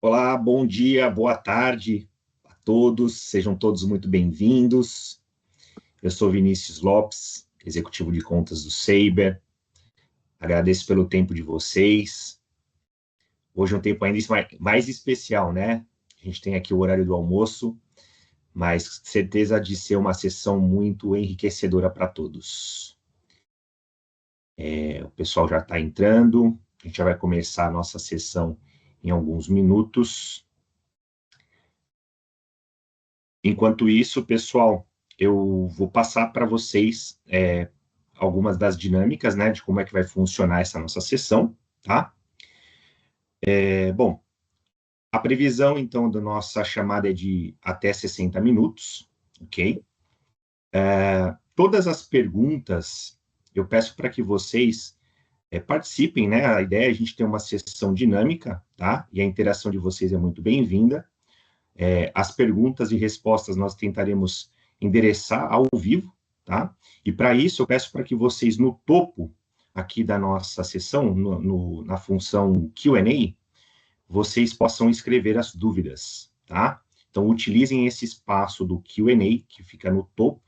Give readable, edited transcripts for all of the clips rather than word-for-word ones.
Olá, bom dia, boa tarde a todos, sejam todos muito bem-vindos. Eu sou Vinícius Lopes, executivo de contas do Saber. Agradeço pelo tempo de vocês. Hoje é um tempo ainda mais especial, né? A gente tem aqui o horário do almoço, mas certeza de ser uma sessão muito enriquecedora para todos. O pessoal já está entrando, a gente já vai começar a nossa sessão em alguns minutos. Enquanto isso, pessoal, eu vou passar para vocês algumas das dinâmicas, né, de como é que vai funcionar essa nossa sessão, tá? Bom, a previsão, então, da nossa chamada é de até 60 minutos, ok? Todas as perguntas, eu peço para que vocês participem, né? A ideia é a gente ter uma sessão dinâmica, tá? E a interação de vocês é muito bem-vinda. As perguntas e respostas nós tentaremos endereçar ao vivo, tá? E para isso eu peço para que vocês, no topo aqui da nossa sessão, na função Q&A, vocês possam escrever as dúvidas, tá? Então, utilizem esse espaço do Q&A, que fica no topo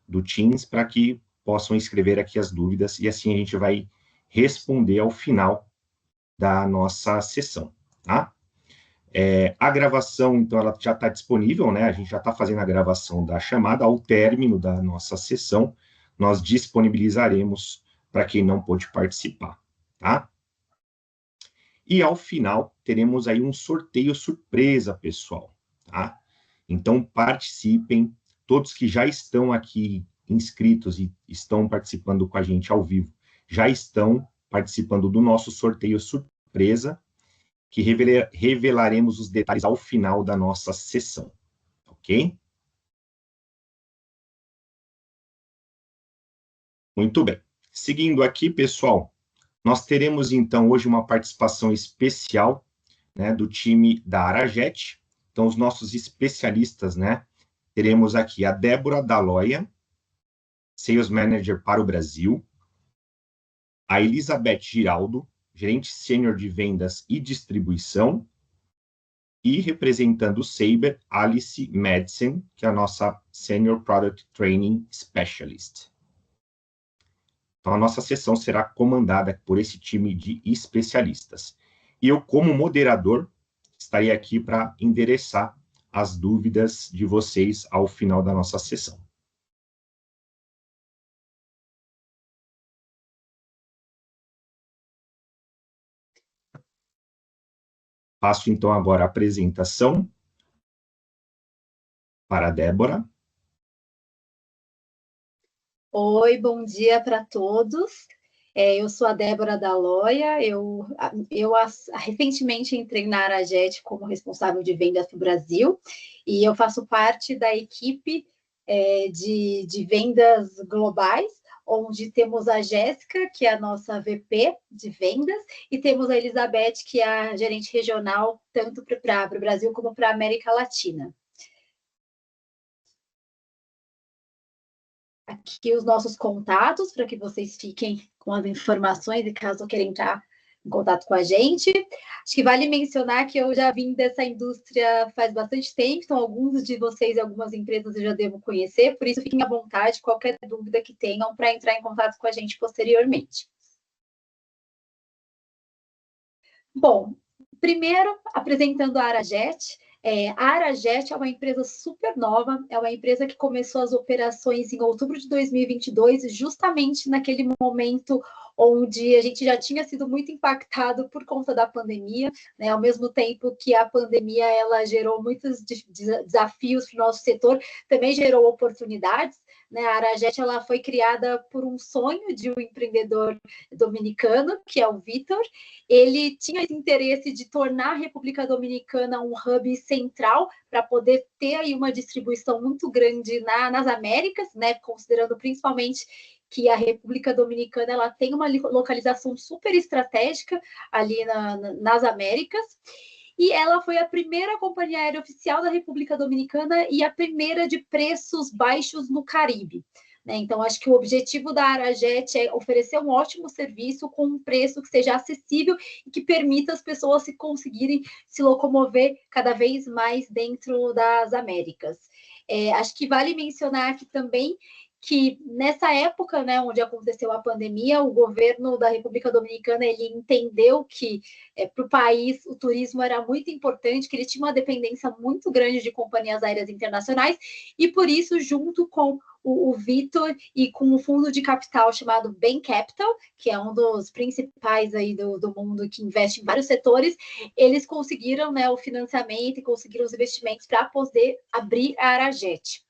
do Teams, para que possam escrever aqui as dúvidas, e assim a gente vai responder ao final da nossa sessão, tá? A gravação, então, ela já está disponível, né? A gente já está fazendo a gravação da chamada. Ao término da nossa sessão, nós disponibilizaremos para quem não pôde participar, tá? E, ao final, teremos aí um sorteio surpresa, pessoal, tá? Então, participem. Todos que já estão aqui inscritos e estão participando com a gente ao vivo, já estão participando do nosso sorteio surpresa, que revelaremos os detalhes ao final da nossa sessão, ok? Muito bem. Seguindo aqui, pessoal, nós teremos, então, hoje uma participação especial, né, do time da Arajet. Então, os nossos especialistas, né, teremos aqui a Débora Daloia, Sales Manager para o Brasil, a Elizabeth Giraldo, gerente sênior de vendas e distribuição, e representando o Saber, Alice Madsen, que é a nossa Senior Product Training Specialist. Então, a nossa sessão será comandada por esse time de especialistas. E eu, como moderador, estarei aqui para endereçar as dúvidas de vocês ao final da nossa sessão. Passo, então, agora a apresentação para a Débora. Oi, bom dia para todos. Eu sou a Débora Daloia, recentemente entrei na Arajet como responsável de vendas para o Brasil, e eu faço parte da equipe de vendas globais, onde temos a Jéssica, que é a nossa VP de vendas, e temos a Elizabeth, que é a gerente regional, tanto para o Brasil como para a América Latina. Aqui os nossos contatos, para que vocês fiquem com as informações e caso queiram entrar em contato com a gente. Acho que vale mencionar que eu já vim dessa indústria faz bastante tempo, então alguns de vocês e algumas empresas eu já devo conhecer, por isso fiquem à vontade, qualquer dúvida que tenham, para entrar em contato com a gente posteriormente. Bom, primeiro, apresentando a Arajet. A Arajet é uma empresa super nova, é uma empresa que começou as operações em outubro de 2022, justamente naquele momento onde a gente já tinha sido muito impactado por conta da pandemia, né? Ao mesmo tempo que a pandemia ela gerou muitos desafios para o nosso setor, também gerou oportunidades, né? A Arajet ela foi criada por um sonho de um empreendedor dominicano, que é o Vitor. Ele tinha esse interesse de tornar a República Dominicana um hub central para poder ter aí uma distribuição muito grande nas Américas, né? Considerando principalmente que a República Dominicana ela tem uma localização super estratégica ali nas Américas. E ela foi a primeira companhia aérea oficial da República Dominicana e a primeira de preços baixos no Caribe. né? Então, acho que o objetivo da Arajet é oferecer um ótimo serviço com um preço que seja acessível e que permita as pessoas se conseguirem se locomover cada vez mais dentro das Américas. Acho que vale mencionar aqui também que nessa época, né, onde aconteceu a pandemia, o governo da República Dominicana ele entendeu que para o país o turismo era muito importante, que ele tinha uma dependência muito grande de companhias aéreas internacionais e por isso, junto com o Vitor e com o fundo de capital chamado Bain Capital, que é um dos principais aí do mundo que investe em vários setores, eles conseguiram, né, o financiamento e conseguiram os investimentos para poder abrir a Arajet.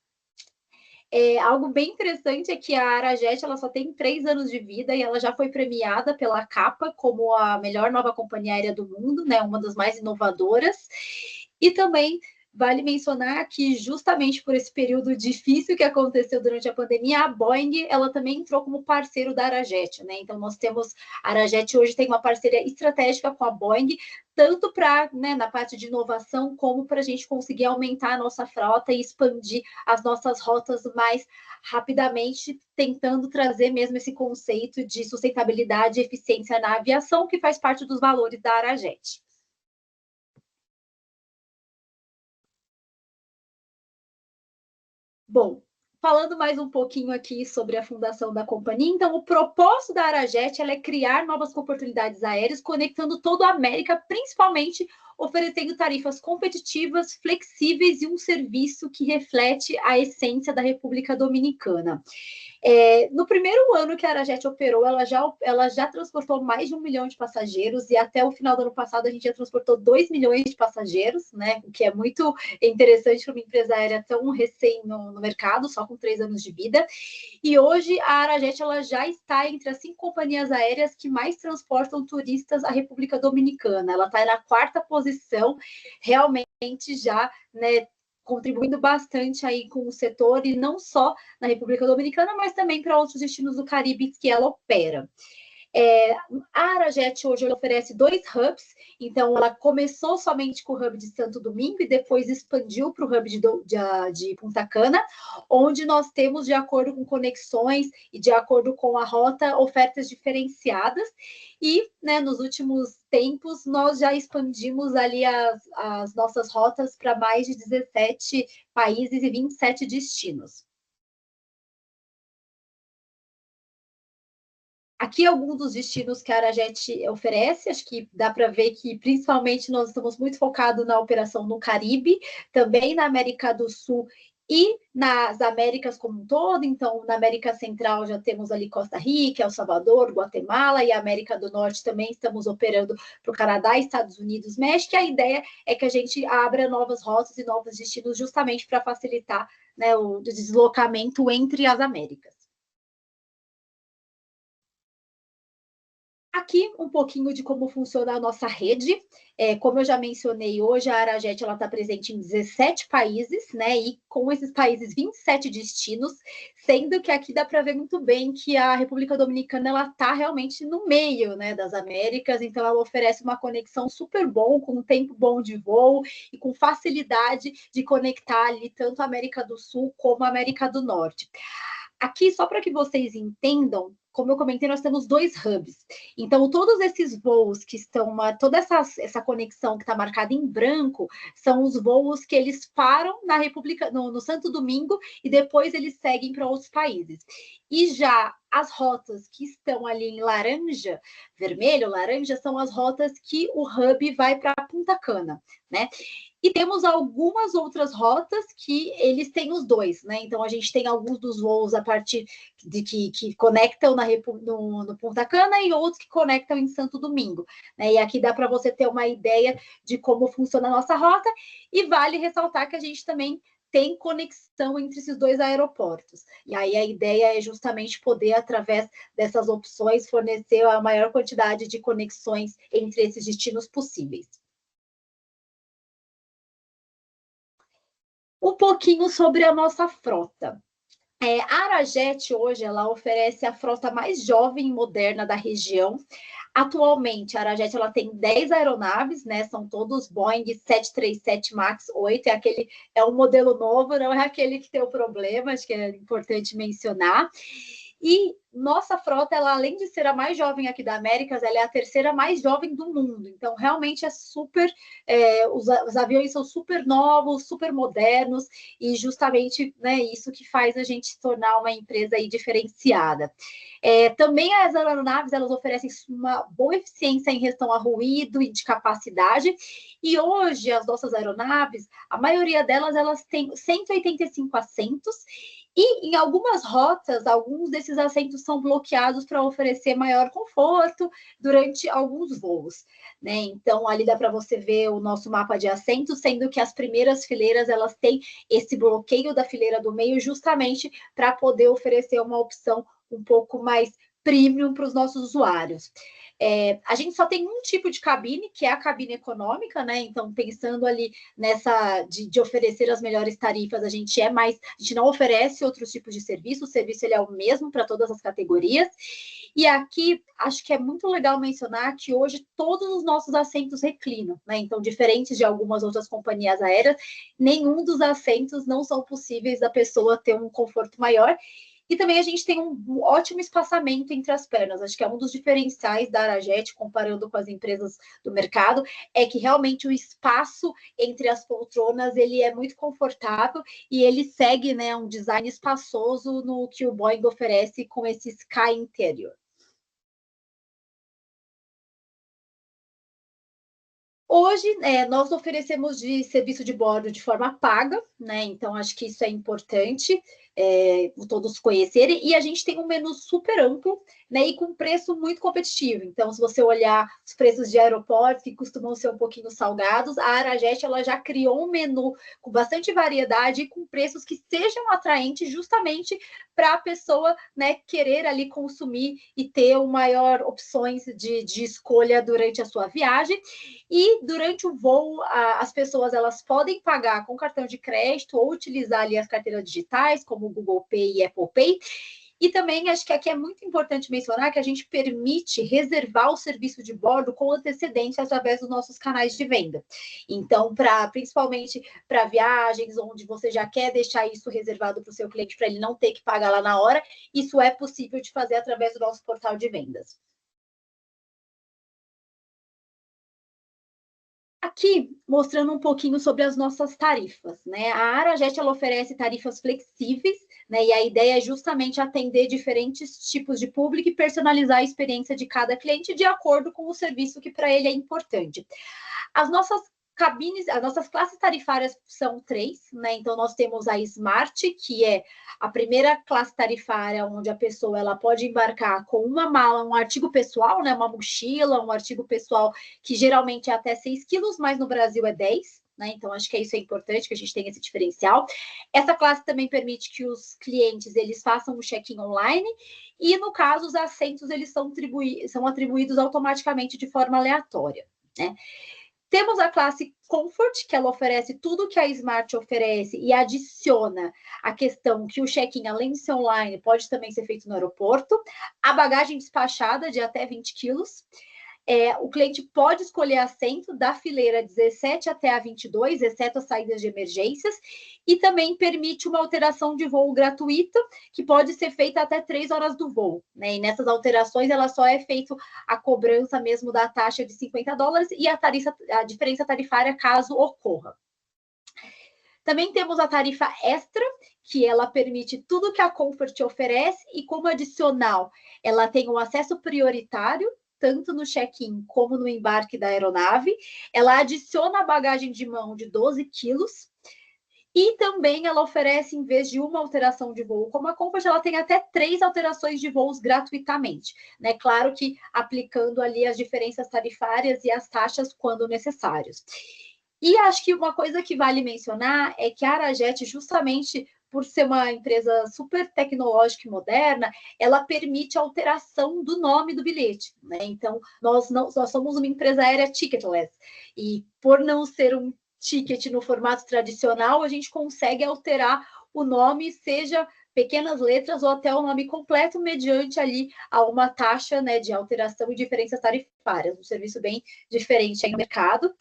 Algo bem interessante é que a Arajet ela só tem 3 anos de vida e ela já foi premiada pela CAPA como a melhor nova companhia aérea do mundo, né, uma das mais inovadoras. E também vale mencionar que justamente por esse período difícil que aconteceu durante a pandemia, a Boeing ela também entrou como parceiro da Arajet, né? Então nós temos a Arajet hoje tem uma parceria estratégica com a Boeing, tanto para, né, na parte de inovação, como para a gente conseguir aumentar a nossa frota e expandir as nossas rotas mais rapidamente, tentando trazer mesmo esse conceito de sustentabilidade e eficiência na aviação, que faz parte dos valores da Arajet. Bom, falando mais um pouquinho aqui sobre a fundação da companhia, então o propósito da Arajet é criar novas oportunidades aéreas, conectando toda a América, principalmente oferecendo tarifas competitivas, flexíveis e um serviço que reflete a essência da República Dominicana. No primeiro ano que a Arajet operou, ela já transportou mais de 1 milhão de passageiros e até o final do ano passado a gente já transportou 2 milhões de passageiros, né? O que é muito interessante para uma empresa aérea tão recém no mercado, só com 3 anos de vida. E hoje a Arajet ela já está entre as 5 companhias aéreas que mais transportam turistas à República Dominicana. Ela está na 4ª posição, realmente já, né, contribuindo bastante aí com o setor, e não só na República Dominicana, mas também para outros destinos do Caribe que ela opera. A Arajet hoje oferece 2 hubs, então ela começou somente com o hub de Santo Domingo e depois expandiu para o hub de Punta Cana, onde nós temos, de acordo com conexões e de acordo com a rota, ofertas diferenciadas. E, né, nos últimos tempos, nós já expandimos ali as nossas rotas para mais de 17 países e 27 destinos. Aqui alguns dos destinos que a Arajet oferece, acho que dá para ver que principalmente nós estamos muito focados na operação no Caribe, também na América do Sul e nas Américas como um todo. Então, na América Central já temos ali Costa Rica, El Salvador, Guatemala, e a América do Norte também estamos operando para o Canadá, Estados Unidos, México. E a ideia é que a gente abra novas rotas e novos destinos justamente para facilitar, né, o deslocamento entre as Américas. Aqui um pouquinho de como funciona a nossa rede. Como eu já mencionei, hoje a Arajet está presente em 17 países, né? E com esses países, 27 destinos, sendo que aqui dá para ver muito bem que a República Dominicana está realmente no meio, né, das Américas, então ela oferece uma conexão super bom, com um tempo bom de voo e com facilidade de conectar ali tanto a América do Sul como a América do Norte. Aqui, só para que vocês entendam, como eu comentei, nós temos 2 hubs. Então, todos esses voos que estão, toda essa conexão que está marcada em branco, são os voos que eles param na República, no Santo Domingo, e depois eles seguem para outros países. E já as rotas que estão ali em laranja, vermelho, laranja, são as rotas que o hub vai para Punta Cana, né? E temos algumas outras rotas que eles têm os dois, né? Então, a gente tem alguns dos voos a partir de que conectam no Punta Cana e outros que conectam em Santo Domingo, né? E aqui dá para você ter uma ideia de como funciona a nossa rota, e vale ressaltar que a gente também tem conexão entre esses 2 aeroportos. E aí a ideia é justamente poder, através dessas opções, fornecer a maior quantidade de conexões entre esses destinos possíveis. Um pouquinho sobre a nossa frota. A Arajet hoje ela oferece a frota mais jovem e moderna da região. Atualmente, a Arajet ela tem 10 aeronaves, né? São todos Boeing 737 MAX 8, é um modelo novo, não é aquele que tem o problema, acho que é importante mencionar. E nossa frota, ela, além de ser a mais jovem aqui da Américas, ela é a terceira mais jovem do mundo. Então, realmente é super... os aviões são super novos, super modernos, e justamente, né, isso que faz a gente se tornar uma empresa aí diferenciada. Também as aeronaves, elas oferecem uma boa eficiência em relação a ruído e de capacidade, e hoje as nossas aeronaves, a maioria delas, elas têm 185 assentos, e em algumas rotas, alguns desses assentos são bloqueados para oferecer maior conforto durante alguns voos, né? Então, ali dá para você ver o nosso mapa de assentos, sendo que as primeiras fileiras, elas têm esse bloqueio da fileira do meio justamente para poder oferecer uma opção um pouco mais premium para os nossos usuários. A gente só tem um tipo de cabine, que é a cabine econômica, né? Então, pensando ali nessa de oferecer as melhores tarifas, a gente não oferece outros tipos de serviço, o serviço ele é o mesmo para todas as categorias. E aqui, acho que é muito legal mencionar que hoje todos os nossos assentos reclinam, né? Então, diferentes de algumas outras companhias aéreas, nenhum dos assentos não são possíveis da pessoa ter um conforto maior. E também a gente tem um ótimo espaçamento entre as pernas. Acho que é um dos diferenciais da Arajet, comparando com as empresas do mercado, é que realmente o espaço entre as poltronas ele é muito confortável e ele segue, né, um design espaçoso no que o Boeing oferece com esse Sky Interior. Hoje, nós oferecemos de serviço de bordo de forma paga, né? Então, acho que isso é importante todos conhecerem. E a gente tem um menu super amplo, né? E com preço muito competitivo. Então, se você olhar os preços de aeroportos, que costumam ser um pouquinho salgados, a Arajet ela já criou um menu com bastante variedade e com preços que sejam atraentes justamente para a pessoa, né, querer ali consumir e ter maior opções de escolha durante a sua viagem. E durante o voo, as pessoas elas podem pagar com cartão de crédito ou utilizar ali as carteiras digitais, como o Google Pay e Apple Pay. E também acho que aqui é muito importante mencionar que a gente permite reservar o serviço de bordo com antecedência através dos nossos canais de venda. Então, principalmente para viagens onde você já quer deixar isso reservado para o seu cliente para ele não ter que pagar lá na hora, isso é possível de fazer através do nosso portal de vendas. Aqui, mostrando um pouquinho sobre as nossas tarifas, né? A Arajet, ela oferece tarifas flexíveis, né? E a ideia é justamente atender diferentes tipos de público e personalizar a experiência de cada cliente de acordo com o serviço que para ele é importante. As nossas cabines, as nossas classes tarifárias são 3, né? Então, nós temos a Smart, que é a primeira classe tarifária onde a pessoa ela pode embarcar com uma mala, um artigo pessoal, né? Uma mochila, um artigo pessoal que geralmente é até 6 quilos, mas no Brasil é 10. Né? Então, acho que isso é importante, que a gente tenha esse diferencial. Essa classe também permite que os clientes eles façam o check-in online e, no caso, os assentos eles são atribuídos automaticamente de forma aleatória. Né? Temos a classe Comfort, que ela oferece tudo que a Smart oferece e adiciona a questão que o check-in, além de ser online, pode também ser feito no aeroporto. A bagagem despachada de até 20 quilos. O cliente pode escolher assento da fileira 17 até a 22, exceto as saídas de emergências, e também permite uma alteração de voo gratuita, que pode ser feita até 3 horas do voo. Né? E nessas alterações, ela só é feita a cobrança mesmo da taxa de $50 e a diferença tarifária caso ocorra. Também temos a tarifa extra, que ela permite tudo que a Comfort oferece e, como adicional, ela tem um acesso prioritário tanto no check-in como no embarque da aeronave. Ela adiciona a bagagem de mão de 12 quilos e também ela oferece, em vez de uma alteração de voo como a Comfort, ela tem até 3 alterações de voos gratuitamente. Né? Claro que aplicando ali as diferenças tarifárias e as taxas quando necessários. E acho que uma coisa que vale mencionar é que a Arajet, justamente por ser uma empresa super tecnológica e moderna, ela permite a alteração do nome do bilhete. Né? Então, nós somos uma empresa aérea ticketless. E por não ser um ticket no formato tradicional, a gente consegue alterar o nome, seja pequenas letras ou até o nome completo, mediante ali a uma taxa, né, de alteração e diferenças tarifárias, um serviço bem diferente aí no mercado.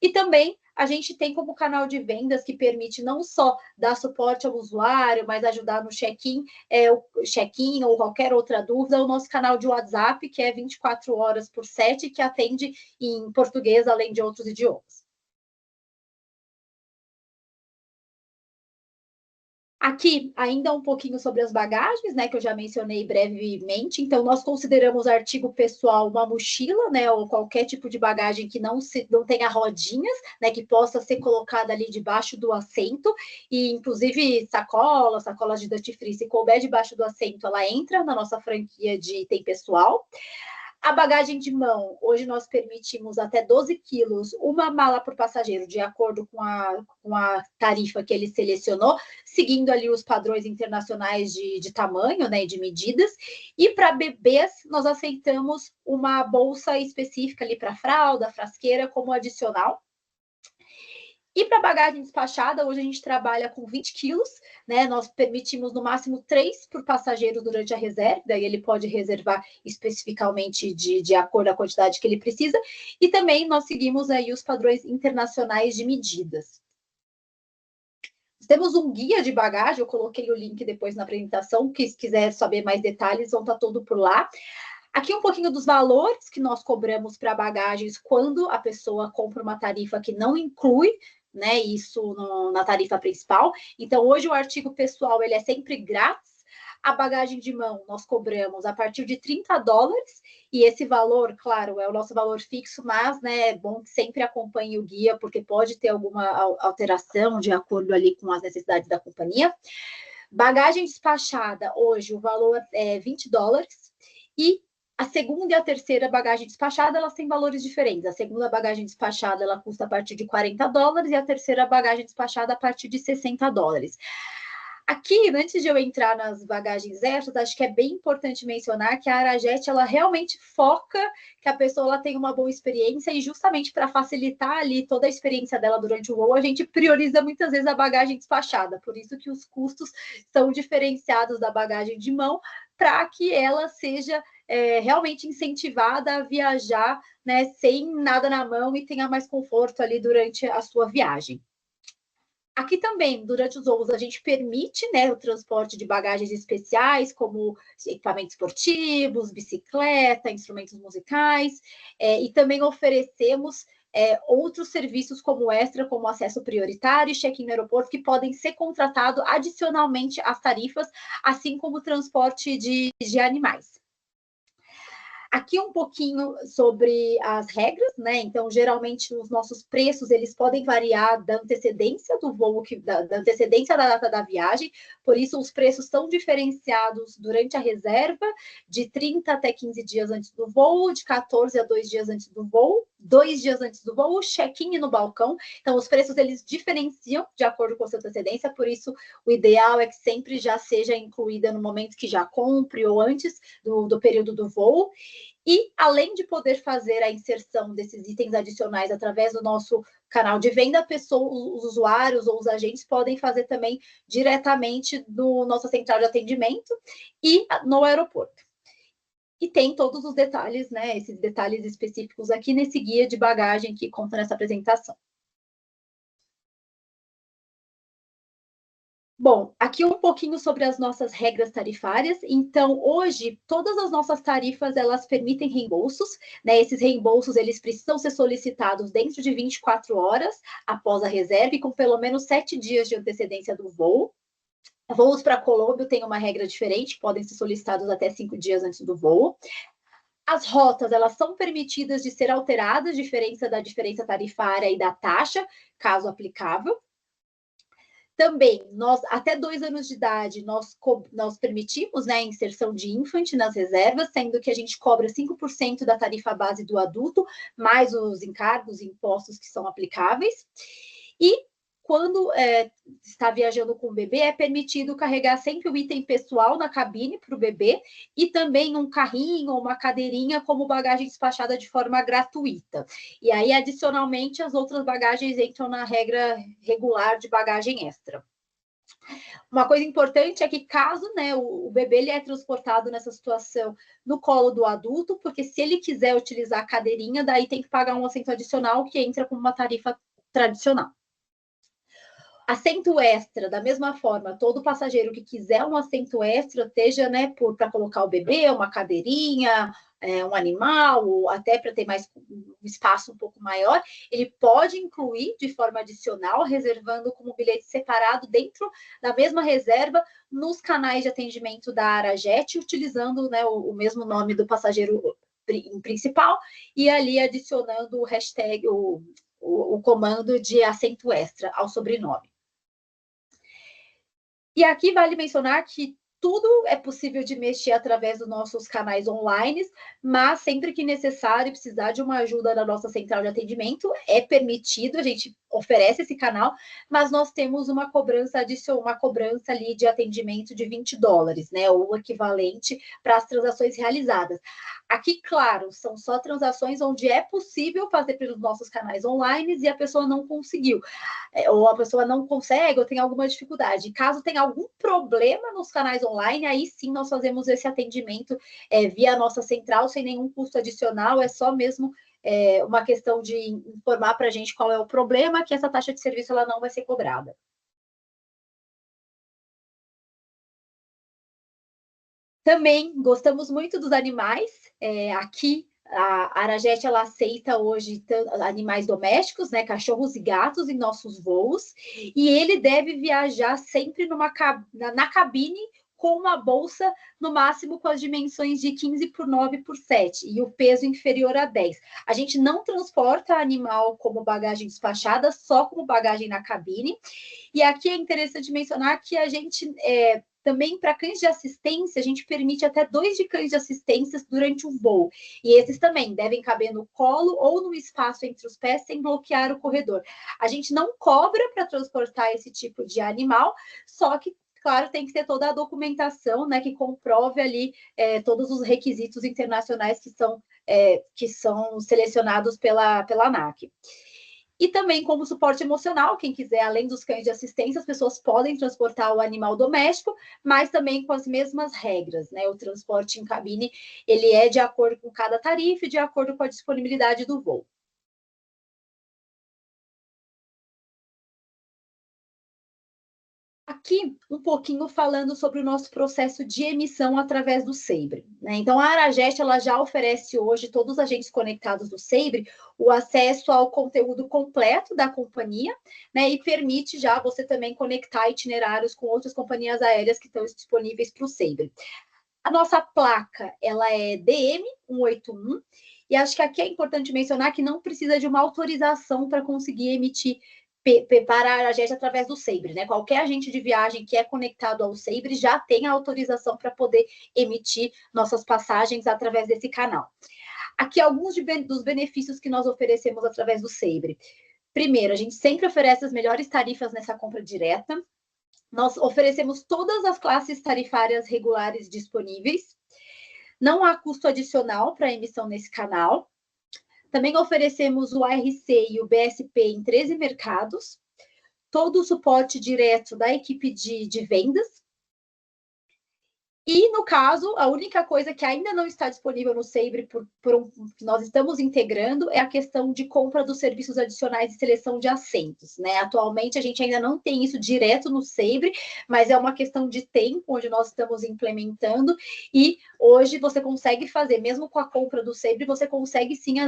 E também a gente tem como canal de vendas que permite não só dar suporte ao usuário, mas ajudar no check-in, check-in ou qualquer outra dúvida, o nosso canal de WhatsApp, que é 24 horas por 7, que atende em português, além de outros idiomas. Aqui, ainda um pouquinho sobre as bagagens, né, que eu já mencionei brevemente. Então, nós consideramos artigo pessoal uma mochila, né, ou qualquer tipo de bagagem que não tenha rodinhas, né, que possa ser colocada ali debaixo do assento. E, inclusive, sacolas de duty free, se couber debaixo do assento, ela entra na nossa franquia de item pessoal. A bagagem de mão, hoje nós permitimos até 12 quilos, uma mala por passageiro, de acordo com a tarifa que ele selecionou, seguindo ali os padrões internacionais de tamanho, né, de medidas. E para bebês, nós aceitamos uma bolsa específica ali para fralda, frasqueira, como adicional. E para bagagem despachada, hoje a gente trabalha com 20 quilos, né? Nós permitimos no máximo 3 por passageiro durante a reserva, daí ele pode reservar especificamente de acordo com a quantidade que ele precisa. E também nós seguimos aí os padrões internacionais de medidas. Temos um guia de bagagem, eu coloquei o link depois na apresentação, que se quiser saber mais detalhes, vão estar tudo por lá. Aqui um pouquinho dos valores que nós cobramos para bagagens quando a pessoa compra uma tarifa que não inclui, né, isso na tarifa principal. Então, hoje o artigo pessoal ele é sempre grátis. A bagagem de mão nós cobramos a partir de $30, e esse valor, claro, é o nosso valor fixo, mas, né, é bom que sempre acompanhe o guia, porque pode ter alguma alteração de acordo ali com as necessidades da companhia. Bagagem despachada, hoje o valor é $20, e a segunda e a terceira bagagem despachada, elas têm valores diferentes. A segunda bagagem despachada, ela custa a partir de $40, e a terceira bagagem despachada a partir de $60. Aqui, antes de eu entrar nas bagagens extras, acho que é bem importante mencionar que a Arajet, ela realmente foca que a pessoa ela tenha uma boa experiência, e justamente para facilitar ali toda a experiência dela durante o voo, a gente prioriza muitas vezes a bagagem despachada, por isso que os custos são diferenciados da bagagem de mão, para que ela seja realmente incentivada a viajar, né, sem nada na mão, e tenha mais conforto ali durante a sua viagem. Aqui também, durante os voos, a gente permite, né, o transporte de bagagens especiais, como equipamentos esportivos, bicicleta, instrumentos musicais, e também oferecemos outros serviços como extra, como acesso prioritário e check-in no aeroporto, que podem ser contratados adicionalmente às tarifas, assim como o transporte de animais. Aqui um pouquinho sobre as regras, né? Então, geralmente, os nossos preços, eles podem variar da antecedência do voo, da antecedência da data da viagem, por isso os preços são diferenciados durante a reserva, de 30 até 15 dias antes do voo, de 14 a 2 dias antes do voo, 2 dias antes do voo, check-in no balcão. Então, os preços, eles diferenciam de acordo com a sua antecedência, por isso o ideal é que sempre já seja incluída no momento que já compre ou antes do período do voo. E, além de poder fazer a inserção desses itens adicionais através do nosso canal de venda, os usuários ou os agentes podem fazer também diretamente no nossa central de atendimento e no aeroporto. E tem todos os detalhes, né, esses detalhes específicos aqui nesse guia de bagagem que conta nessa apresentação. Bom, aqui um pouquinho sobre as nossas regras tarifárias. Então, hoje, todas as nossas tarifas, elas permitem reembolsos, né? Esses reembolsos, eles precisam ser solicitados dentro de 24 horas após a reserva e com pelo menos 7 dias de antecedência do voo. Voos para Colômbia têm uma regra diferente, podem ser solicitados até 5 dias antes do voo. As rotas, elas são permitidas de ser alteradas, diferença da diferença tarifária e da taxa, caso aplicável. Também, até 2 anos de idade, nós permitimos, né, a inserção de infant nas reservas, sendo que a gente cobra 5% da tarifa base do adulto, mais os encargos e impostos que são aplicáveis. E quando está viajando com o bebê, é permitido carregar sempre o item pessoal na cabine para o bebê, e também um carrinho ou uma cadeirinha como bagagem despachada de forma gratuita. E aí, adicionalmente, as outras bagagens entram na regra regular de bagagem extra. Uma coisa importante é que caso, né, o bebê ele é transportado nessa situação no colo do adulto, porque se ele quiser utilizar a cadeirinha, daí tem que pagar um assento adicional que entra como uma tarifa tradicional. Assento extra, da mesma forma, todo passageiro que quiser um assento extra, seja, né, para colocar o bebê, uma cadeirinha, um animal, ou até para ter mais um espaço um pouco maior, ele pode incluir de forma adicional, reservando como bilhete separado dentro da mesma reserva nos canais de atendimento da Arajet, utilizando, né, o mesmo nome do passageiro principal e ali adicionando o hashtag, o comando de assento extra ao sobrenome. E aqui vale mencionar que tudo é possível de mexer através dos nossos canais online, mas sempre que necessário e precisar de uma ajuda da nossa central de atendimento, é permitido, a gente oferece esse canal, mas nós temos uma cobrança adicional, uma cobrança ali de atendimento de $20, né, ou o equivalente para as transações realizadas. Aqui, claro, são só transações onde é possível fazer pelos nossos canais online e a pessoa não conseguiu, ou a pessoa não consegue ou tem alguma dificuldade. Caso tenha algum problema nos canais online, aí sim nós fazemos esse atendimento via nossa central, sem nenhum custo adicional, é só mesmo uma questão de informar para a gente qual é o problema, que essa taxa de serviço ela não vai ser cobrada. Também gostamos muito dos animais. Aqui, a Arajet ela aceita hoje animais domésticos, né, cachorros e gatos em nossos voos, e ele deve viajar sempre na cabine com uma bolsa, no máximo com as dimensões de 15 por 9 por 7 e o peso inferior a 10. A gente não transporta animal como bagagem despachada, só como bagagem na cabine. E aqui é interessante mencionar que a gente também, para cães de assistência, a gente permite até 2 de cães de assistência durante o voo. E esses também devem caber no colo ou no espaço entre os pés, sem bloquear o corredor. A gente não cobra para transportar esse tipo de animal, só que, claro, tem que ter toda a documentação, né, que comprove ali todos os requisitos internacionais que são selecionados pela ANAC. E também como suporte emocional, quem quiser, além dos cães de assistência, as pessoas podem transportar o animal doméstico, mas também com as mesmas regras, né? O transporte em cabine, ele é de acordo com cada tarifa e de acordo com a disponibilidade do voo. Aqui, um pouquinho falando sobre o nosso processo de emissão através do Sabre, né? Então, a Arajet, ela já oferece hoje, todos os agentes conectados do Sabre, o acesso ao conteúdo completo da companhia, né? E permite já você também conectar itinerários com outras companhias aéreas que estão disponíveis para o Sabre. A nossa placa, ela é DM 181, e acho que aqui é importante mencionar que não precisa de uma autorização para conseguir emitir para a Arajet através do Sabre, né? Qualquer agente de viagem que é conectado ao Sabre já tem a autorização para poder emitir nossas passagens através desse canal. Aqui alguns dos benefícios que nós oferecemos através do Sabre. Primeiro, a gente sempre oferece as melhores tarifas nessa compra direta. Nós oferecemos todas as classes tarifárias regulares disponíveis. Não há custo adicional para emissão nesse canal. Também oferecemos o ARC e o BSP em 13 mercados. Todo o suporte direto da equipe de vendas. E, no caso, a única coisa que ainda não está disponível no Sabre, que nós estamos integrando, é a questão de compra dos serviços adicionais de seleção de assentos, né? Atualmente, a gente ainda não tem isso direto no Sabre, mas é uma questão de tempo, onde nós estamos implementando, e hoje você consegue fazer, mesmo com a compra do Sabre, você consegue sim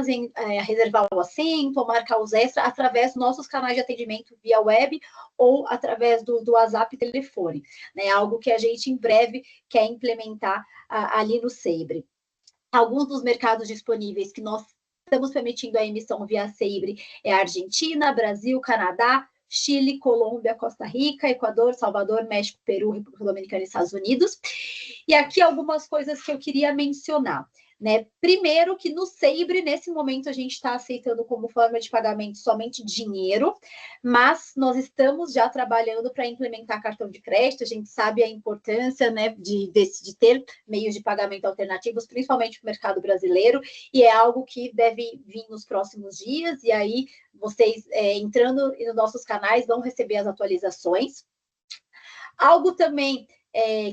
reservar o assento, ou marcar os extras, através dos nossos canais de atendimento via web, ou através do WhatsApp e telefone, né? Algo que a gente, em breve, quer implementar ali no Sabre. Alguns dos mercados disponíveis que nós estamos permitindo a emissão via Sabre é Argentina, Brasil, Canadá, Chile, Colômbia, Costa Rica, Equador, Salvador, México, Peru, República Dominicana e Estados Unidos. E aqui algumas coisas que eu queria mencionar. Né? Primeiro que no Sabre, nesse momento, a gente está aceitando como forma de pagamento somente dinheiro, mas nós estamos já trabalhando para implementar cartão de crédito. A gente sabe a importância, né, de ter meios de pagamento alternativos, principalmente para o mercado brasileiro, e é algo que deve vir nos próximos dias, e aí vocês, entrando nos nossos canais, vão receber as atualizações. Algo também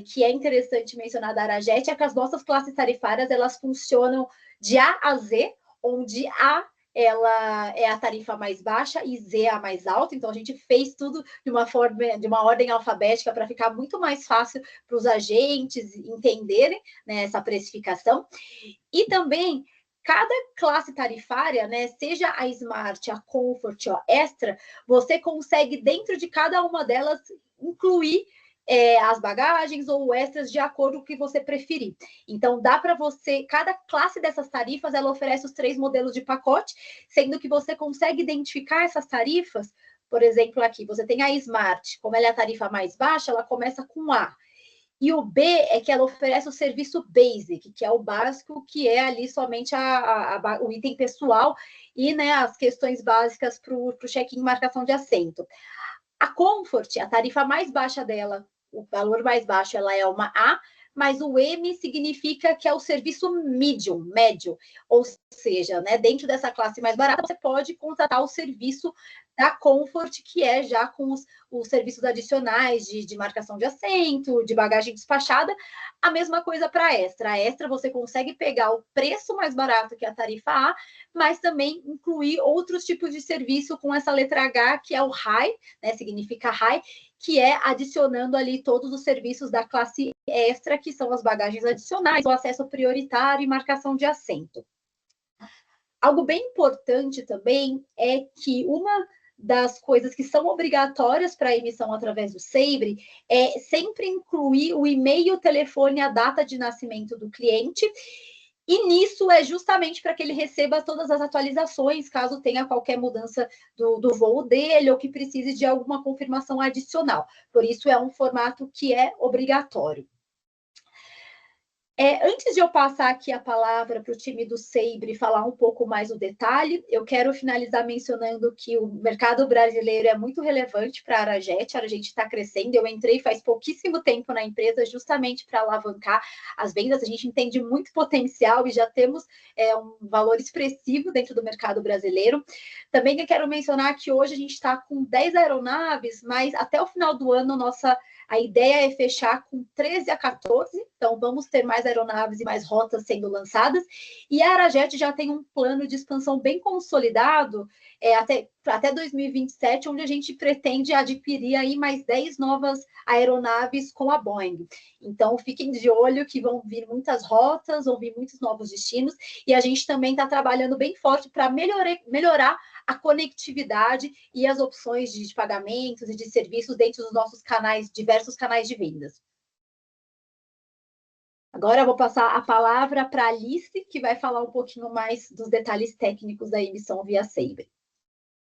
que é interessante mencionar da Arajet é que as nossas classes tarifárias, elas funcionam de A a Z, onde A ela é a tarifa mais baixa e Z é a mais alta, então a gente fez tudo de uma ordem alfabética para ficar muito mais fácil para os agentes entenderem, né, essa precificação. E também cada classe tarifária, né, seja a Smart, a Comfort ou a Extra, você consegue dentro de cada uma delas incluir as bagagens ou extras de acordo com o que você preferir. Então, dá para você, cada classe dessas tarifas, ela oferece os 3 modelos de pacote, sendo que você consegue identificar essas tarifas, por exemplo, aqui, você tem a Smart, como ela é a tarifa mais baixa, ela começa com A. E o B é que ela oferece o serviço basic, que é o básico, que é ali somente o item pessoal e, né, as questões básicas para o check-in e marcação de assento. A Comfort, a tarifa mais baixa dela, o valor mais baixo, ela é uma A, mas o M significa que é o serviço medium, médio, ou seja, né, dentro dessa classe mais barata, você pode contratar o serviço da Comfort, que é já com os serviços adicionais de marcação de assento, de bagagem despachada, a mesma coisa para a Extra. A Extra você consegue pegar o preço mais barato que a tarifa A, mas também incluir outros tipos de serviço com essa letra H, que é o High, né, significa High, que é adicionando ali todos os serviços da classe Extra, que são as bagagens adicionais, o acesso prioritário e marcação de assento. Algo bem importante também é que uma das coisas que são obrigatórias para a emissão através do Sabre é sempre incluir o e-mail, o telefone, a data de nascimento do cliente. E nisso é justamente para que ele receba todas as atualizações, caso tenha qualquer mudança do voo dele ou que precise de alguma confirmação adicional. Por isso, é um formato que é obrigatório. Antes de eu passar aqui a palavra para o time do Sabre falar um pouco mais o detalhe, eu quero finalizar mencionando que o mercado brasileiro é muito relevante para a Arajet está crescendo, eu entrei faz pouquíssimo tempo na empresa justamente para alavancar as vendas, a gente entende muito potencial e já temos um valor expressivo dentro do mercado brasileiro. Também eu quero mencionar que hoje a gente está com 10 aeronaves, mas até o final do ano a ideia é fechar com 13 a 14, então vamos ter mais aeronaves e mais rotas sendo lançadas. E a Arajet já tem um plano de expansão bem consolidado até 2027, onde a gente pretende adquirir aí mais 10 novas aeronaves com a Boeing. Então, fiquem de olho que vão vir muitas rotas, vão vir muitos novos destinos, e a gente também está trabalhando bem forte para melhorar a conectividade e as opções de pagamentos e de serviços dentro dos nossos canais, diversos canais de vendas. Agora eu vou passar a palavra para a Alice, que vai falar um pouquinho mais dos detalhes técnicos da emissão via Sabre.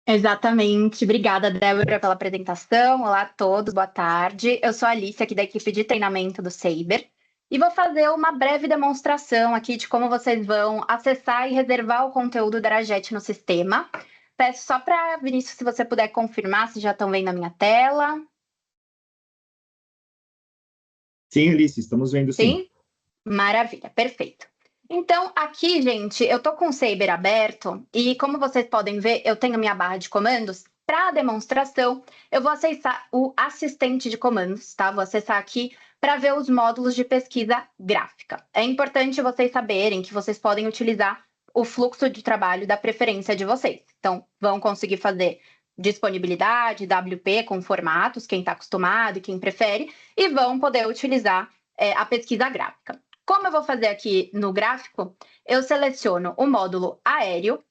Exatamente. Obrigada, Débora, pela apresentação. Olá a todos, boa tarde. Eu sou a Alice, aqui da equipe de treinamento do Sabre, e vou fazer uma breve demonstração aqui de como vocês vão acessar e reservar o conteúdo da Arajet no sistema. Peço só para, Vinícius, se você puder confirmar se já estão vendo a minha tela. Sim, Alice, estamos vendo sim. Sim? Maravilha, perfeito. Então, aqui, gente, eu estou com o Sabre aberto e, como vocês podem ver, eu tenho minha barra de comandos. Para a demonstração, eu vou acessar o assistente de comandos, tá? Vou acessar aqui para ver os módulos de pesquisa gráfica. É importante vocês saberem que vocês podem utilizar o fluxo de trabalho da preferência de vocês. Então, vão conseguir fazer disponibilidade, WP com formatos, quem está acostumado e quem prefere, e vão poder utilizar a pesquisa gráfica. Como eu vou fazer aqui no gráfico, eu seleciono o módulo aéreo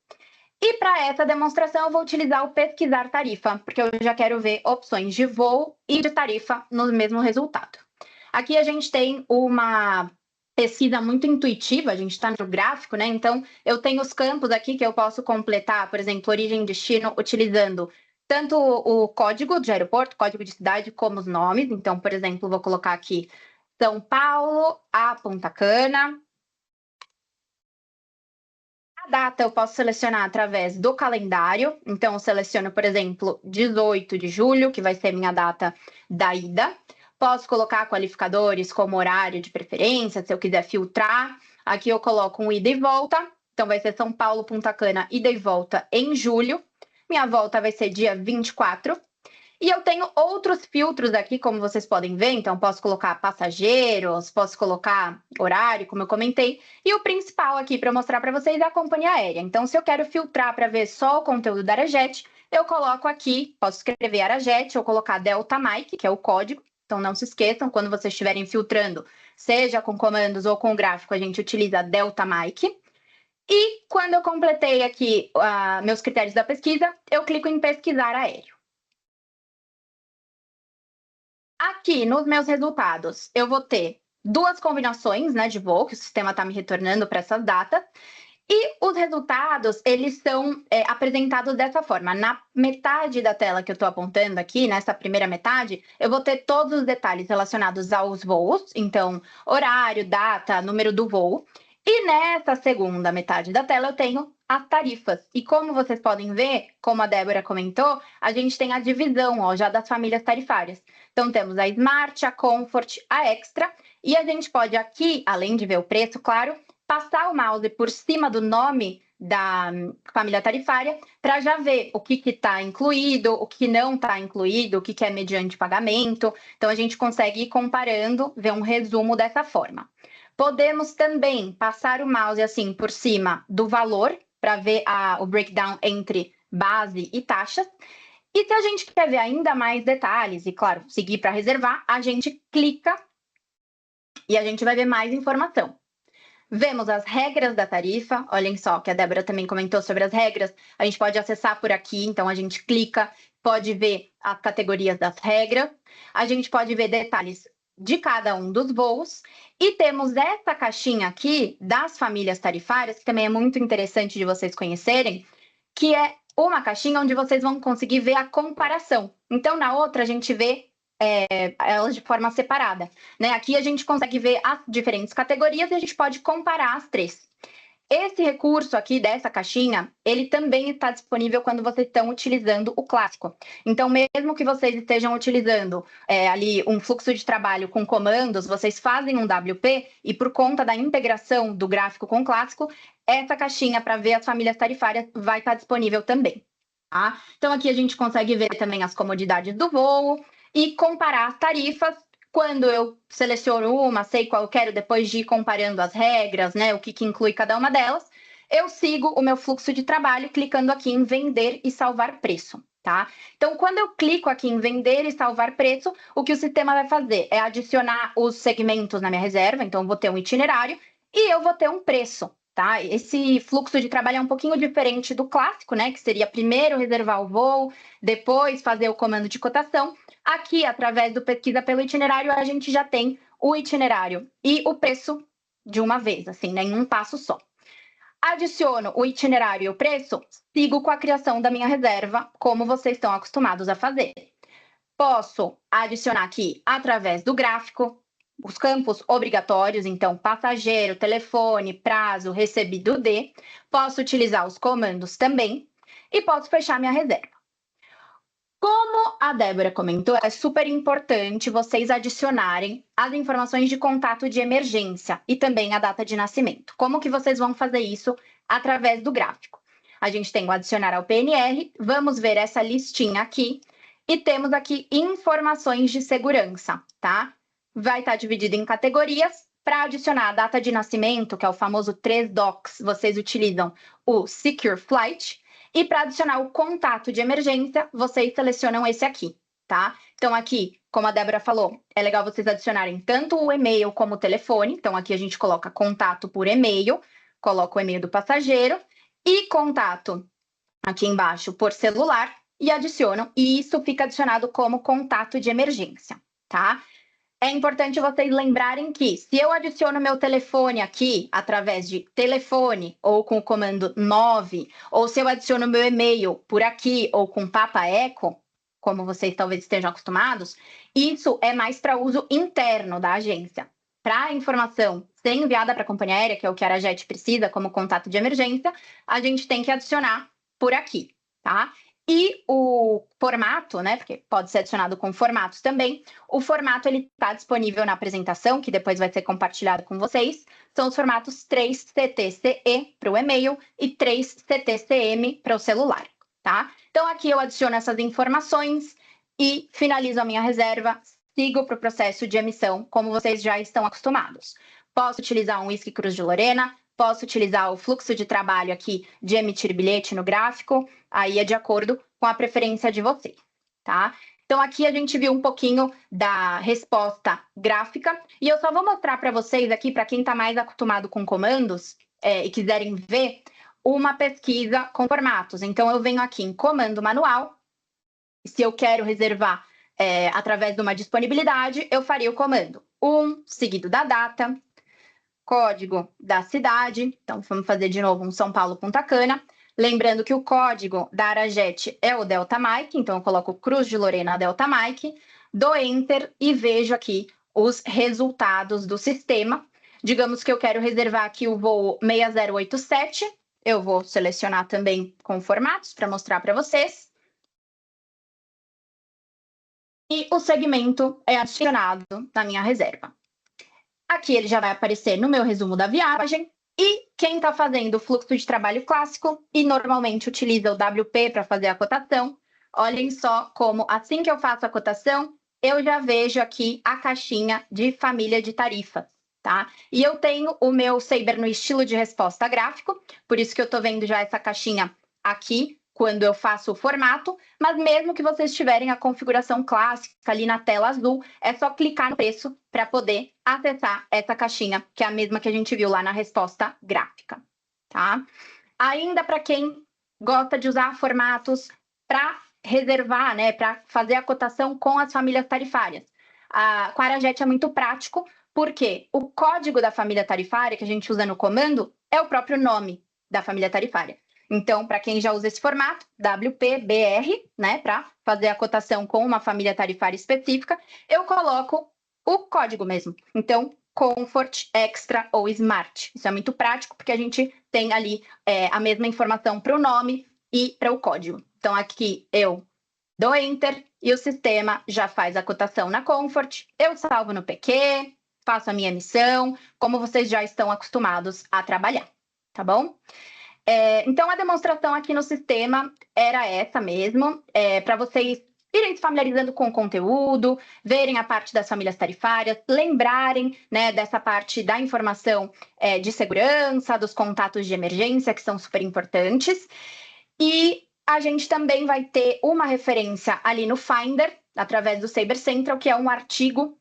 e para essa demonstração eu vou utilizar o pesquisar tarifa, porque eu já quero ver opções de voo e de tarifa no mesmo resultado. Aqui a gente tem uma pesquisa muito intuitiva, a gente está no gráfico, né? Então eu tenho os campos aqui que eu posso completar, por exemplo, origem e destino, utilizando tanto o código de aeroporto, código de cidade, como os nomes. Então, por exemplo, vou colocar aqui São Paulo a Punta Cana. A data eu posso selecionar através do calendário. Então, eu seleciono, por exemplo, 18 de julho, que vai ser minha data da ida. Posso colocar qualificadores como horário de preferência, se eu quiser filtrar. Aqui eu coloco um ida e volta. Então, vai ser São Paulo, Punta Cana, ida e volta em julho. Minha volta vai ser dia 24. E eu tenho outros filtros aqui, como vocês podem ver. Então, posso colocar passageiros, posso colocar horário, como eu comentei. E o principal aqui para mostrar para vocês é a companhia aérea. Então, se eu quero filtrar para ver só o conteúdo da Arajet, eu coloco aqui, posso escrever Arajet ou colocar Delta Mike, que é o código. Então, não se esqueçam, quando vocês estiverem filtrando, seja com comandos ou com gráfico, a gente utiliza Delta Mike. E quando eu completei aqui meus critérios da pesquisa, eu clico em pesquisar aéreo. Aqui nos meus resultados, eu vou ter duas combinações, né, de voo, que o sistema está me retornando para essas datas. E os resultados, eles são apresentados dessa forma. Na metade da tela que eu estou apontando aqui, nessa primeira metade, eu vou ter todos os detalhes relacionados aos voos. Então, horário, data, número do voo. E nessa segunda metade da tela, eu tenho as tarifas. E como vocês podem ver, como a Débora comentou, a gente tem a divisão ó, já das famílias tarifárias. Então, temos a Smart, a Comfort, a Extra. E a gente pode aqui, além de ver o preço, claro, passar o mouse por cima do nome da família tarifária para já ver o que está incluído, o que não está incluído, o que é mediante pagamento. Então, a gente consegue ir comparando, ver um resumo dessa forma. Podemos também passar o mouse assim por cima do valor para ver o breakdown entre base e taxas. E se a gente quer ver ainda mais detalhes e, claro, seguir para reservar, a gente clica e a gente vai ver mais informação. Vemos as regras da tarifa, olhem só que a Débora também comentou sobre as regras, a gente pode acessar por aqui, então a gente clica, pode ver as categorias das regras, a gente pode ver detalhes de cada um dos voos, e temos essa caixinha aqui das famílias tarifárias, que também é muito interessante de vocês conhecerem, que é uma caixinha onde vocês vão conseguir ver a comparação. Então, na outra, a gente vê elas de forma separada, né? Aqui a gente consegue ver as diferentes categorias e a gente pode comparar as três. Esse recurso aqui dessa caixinha, ele também está disponível quando vocês estão utilizando o clássico. Então, mesmo que vocês estejam utilizando ali um fluxo de trabalho com comandos, vocês fazem um WP e por conta da integração do gráfico com o clássico, essa caixinha para ver as famílias tarifárias vai estar disponível também. Tá? Então, aqui a gente consegue ver também as comodidades do voo e comparar as tarifas. Quando eu seleciono uma, sei qual eu quero, depois de ir comparando as regras, né, o que inclui cada uma delas, eu sigo o meu fluxo de trabalho clicando aqui em vender e salvar preço, tá? Então, quando eu clico aqui em vender e salvar preço, o que o sistema vai fazer é adicionar os segmentos na minha reserva, então eu vou ter um itinerário e eu vou ter um preço, tá? Esse fluxo de trabalho é um pouquinho diferente do clássico, né, que seria primeiro reservar o voo, depois fazer o comando de cotação. Aqui, através do pesquisa pelo itinerário, a gente já tem o itinerário e o preço de uma vez, assim, né, em um passo só. Adiciono o itinerário e o preço, sigo com a criação da minha reserva, como vocês estão acostumados a fazer. Posso adicionar aqui, através do gráfico, os campos obrigatórios, então, passageiro, telefone, prazo, recebido de. Posso utilizar os comandos também e posso fechar minha reserva. Como a Débora comentou, é super importante vocês adicionarem as informações de contato de emergência e também a data de nascimento. Como que vocês vão fazer isso? Através do gráfico. A gente tem o adicionar ao PNR, vamos ver essa listinha aqui, e temos aqui informações de segurança, tá? Vai estar dividido em categorias. Para adicionar a data de nascimento, que é o famoso 3docs, vocês utilizam o Secure Flight. E para adicionar o contato de emergência, vocês selecionam esse aqui, tá? Então, aqui, como a Débora falou, é legal vocês adicionarem tanto o e-mail como o telefone. Então, aqui a gente coloca contato por e-mail, coloca o e-mail do passageiro e contato aqui embaixo por celular e adicionam. E isso fica adicionado como contato de emergência, tá? É importante vocês lembrarem que se eu adiciono meu telefone aqui através de telefone ou com o comando 9, ou se eu adiciono meu e-mail por aqui ou com Papa Eco, como vocês talvez estejam acostumados, isso é mais para uso interno da agência. Para a informação ser enviada para a companhia aérea, que é o que a Arajet precisa como contato de emergência, a gente tem que adicionar por aqui, tá? E o formato, né, porque pode ser adicionado com formatos também, o formato ele está disponível na apresentação, que depois vai ser compartilhado com vocês, são os formatos 3CTCE para o e-mail e 3CTCM para o celular, tá? Então, aqui eu adiciono essas informações, e finalizo a minha reserva, sigo para o processo de emissão, como vocês já estão acostumados. Posso utilizar um Whisky Cruz de Lorena, posso utilizar o fluxo de trabalho aqui de emitir bilhete no gráfico, aí é de acordo com a preferência de vocês, tá? Então, aqui a gente viu um pouquinho da resposta gráfica, e eu só vou mostrar para vocês aqui, para quem está mais acostumado com comandos e quiserem ver, uma pesquisa com formatos. Então, eu venho aqui em comando manual, se eu quero reservar através de uma disponibilidade, eu faria o comando 1, seguido da data, código da cidade, então vamos fazer de novo um São Paulo Punta Cana, lembrando que o código da Arajet é o Delta Mike, então eu coloco Cruz de Lorena Delta Mike, dou Enter e vejo aqui os resultados do sistema. Digamos que eu quero reservar aqui o voo 6087, eu vou selecionar também com formatos para mostrar para vocês. E o segmento é adicionado na minha reserva. Aqui ele já vai aparecer no meu resumo da viagem. E quem está fazendo o fluxo de trabalho clássico e normalmente utiliza o WP para fazer a cotação, olhem só como assim que eu faço a cotação, eu já vejo aqui a caixinha de família de tarifas, tá? E eu tenho o meu Saber no estilo de resposta gráfico, por isso que eu estou vendo já essa caixinha aqui, quando eu faço o formato, mas mesmo que vocês tiverem a configuração clássica ali na tela azul, é só clicar no preço para poder acessar essa caixinha, que é a mesma que a gente viu lá na resposta gráfica, tá? Ainda para quem gosta de usar formatos para reservar, né, para fazer a cotação com as famílias tarifárias. Com a Arajet é muito prático, porque o código da família tarifária que a gente usa no comando é o próprio nome da família tarifária. Então, para quem já usa esse formato, WPBR, né, para fazer a cotação com uma família tarifária específica, eu coloco o código mesmo. Então, Comfort, Extra ou Smart. Isso é muito prático, porque a gente tem ali a mesma informação para o nome e para o código. Então, aqui eu dou Enter e o sistema já faz a cotação na Comfort. Eu salvo no PQ, faço a minha emissão, como vocês já estão acostumados a trabalhar, tá bom? Então, a demonstração aqui no sistema era essa mesmo, para vocês irem se familiarizando com o conteúdo, verem a parte das famílias tarifárias, lembrarem, né, dessa parte da informação de segurança, dos contatos de emergência, que são super importantes. E a gente também vai ter uma referência ali no Finder, através do Saber Central, que é um artigo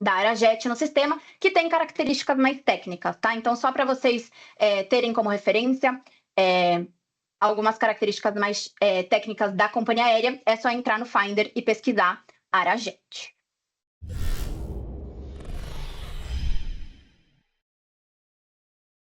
da Arajet no sistema, que tem características mais técnicas, tá? Então, só para vocês terem como referência algumas características mais técnicas da companhia aérea, é só entrar no Finder e pesquisar Arajet.